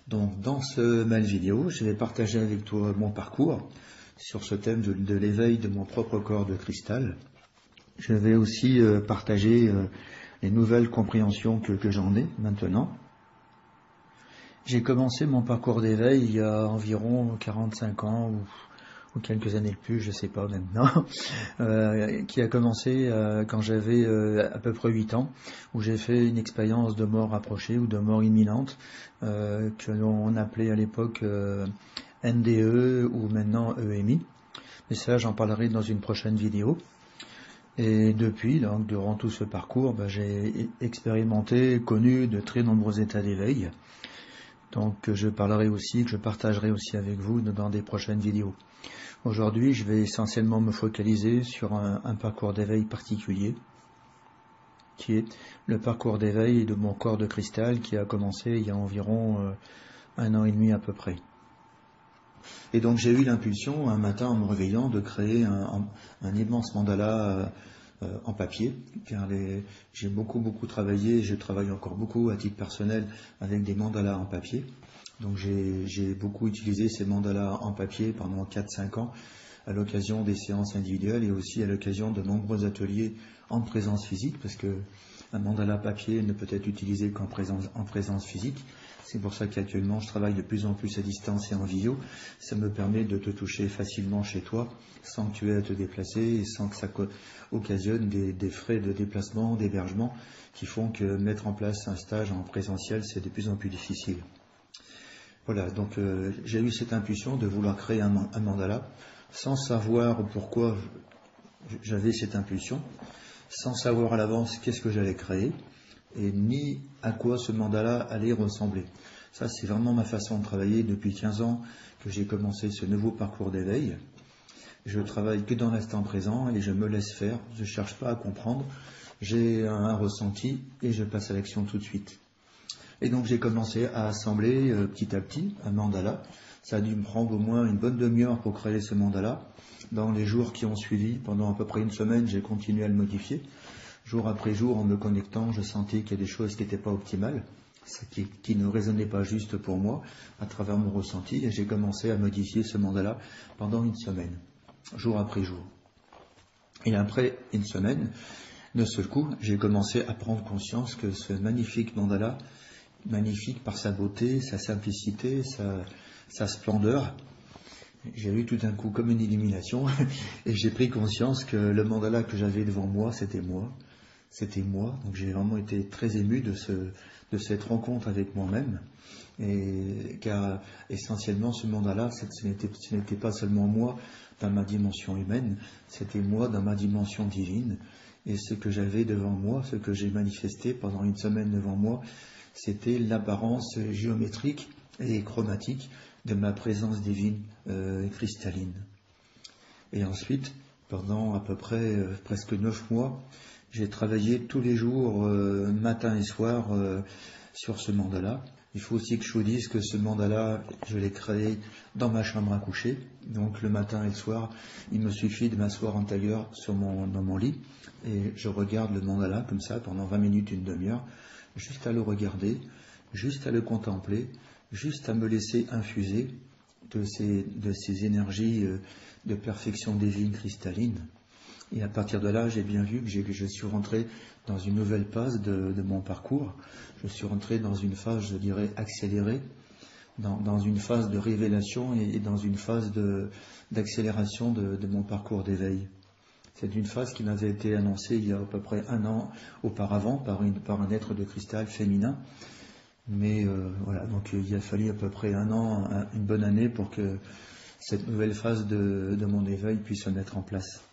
Donc dans ce mal vidéo, je vais partager avec toi mon parcours sur ce thème de l'éveil de mon propre corps de cristal. Je vais aussi partager les nouvelles compréhensions que j'en ai maintenant. J'ai commencé mon parcours d'éveil il y a environ 45 ans ou quelques années de plus, je ne sais pas maintenant, qui a commencé quand j'avais à peu près 8 ans, où j'ai fait une expérience de mort rapprochée ou de mort imminente, que l'on appelait à l'époque NDE ou maintenant EMI. Mais ça, j'en parlerai dans une prochaine vidéo. Et depuis, donc, durant tout ce parcours, j'ai expérimenté, connu de très nombreux états d'éveil. Donc je parlerai aussi, que je partagerai aussi avec vous dans des prochaines vidéos. Aujourd'hui, je vais essentiellement me focaliser sur un parcours d'éveil particulier, qui est le parcours d'éveil de mon corps de cristal qui a commencé il y a environ 1 an et demi à peu près. Et donc j'ai eu l'impulsion un matin en me réveillant de créer un immense mandala en papier, car j'ai beaucoup travaillé, et je travaille encore beaucoup à titre personnel avec des mandalas en papier. Donc j'ai beaucoup utilisé ces mandalas en papier pendant 4-5 ans à l'occasion des séances individuelles et aussi à l'occasion de nombreux ateliers en présence physique, parce que un mandala papier ne peut être utilisé qu'en présence physique. C'est pour ça qu'actuellement je travaille de plus en plus à distance et en visio. Ça me permet de te toucher facilement chez toi, sans que tu aies à te déplacer et sans que ça occasionne des frais de déplacement, d'hébergement, qui font que mettre en place un stage en présentiel, c'est de plus en plus difficile. Voilà, donc j'ai eu cette impulsion de vouloir créer un mandala, sans savoir pourquoi j'avais cette impulsion, sans savoir à l'avance qu'est-ce que j'allais créer, et ni à quoi ce mandala allait ressembler. Ça, c'est vraiment ma façon de travailler depuis 15 ans que j'ai commencé ce nouveau parcours d'éveil. Je travaille que dans l'instant présent et je me laisse faire, je ne cherche pas à comprendre, j'ai un ressenti et je passe à l'action tout de suite. Et donc j'ai commencé à assembler petit à petit un mandala. Ça a dû me prendre au moins une bonne demi-heure pour créer ce mandala. Dans les jours qui ont suivi, pendant à peu près une semaine, j'ai continué à le modifier. Jour après jour, en me connectant, je sentais qu'il y a des choses qui n'étaient pas optimales, qui ne résonnaient pas juste pour moi, à travers mon ressenti, et j'ai commencé à modifier ce mandala pendant une semaine, jour après jour. Et après une semaine, d'un seul coup, j'ai commencé à prendre conscience que ce magnifique mandala, magnifique par sa beauté, sa simplicité, sa splendeur, j'ai eu tout d'un coup comme une illumination, et j'ai pris conscience que le mandala que j'avais devant moi, c'était moi. C'était moi, donc j'ai vraiment été très ému de cette rencontre avec moi-même, car essentiellement ce mandala, ce n'était pas seulement moi dans ma dimension humaine, c'était moi dans ma dimension divine, et ce que j'avais devant moi, ce que j'ai manifesté pendant une semaine devant moi, c'était l'apparence géométrique et chromatique de ma présence divine cristalline. Et ensuite, pendant à peu près presque 9 mois, j'ai travaillé tous les jours, matin et soir, sur ce mandala. Il faut aussi que je vous dise que ce mandala, je l'ai créé dans ma chambre à coucher. Donc le matin et le soir, il me suffit de m'asseoir en tailleur dans mon lit. Et je regarde le mandala comme ça pendant 20 minutes, une demi-heure, juste à le regarder, juste à le contempler, juste à me laisser infuser de ces énergies de perfection divine cristalline. Et à partir de là, j'ai bien vu que je suis rentré dans une nouvelle phase de mon parcours. Je suis rentré dans une phase, je dirais, accélérée, dans une phase de révélation et dans une phase d'accélération de mon parcours d'éveil. C'est une phase qui m'avait été annoncée il y a à peu près 1 an auparavant par un être de cristal féminin. Mais voilà, donc il a fallu à peu près 1 an, une bonne année pour que cette nouvelle phase de mon éveil puisse se mettre en place.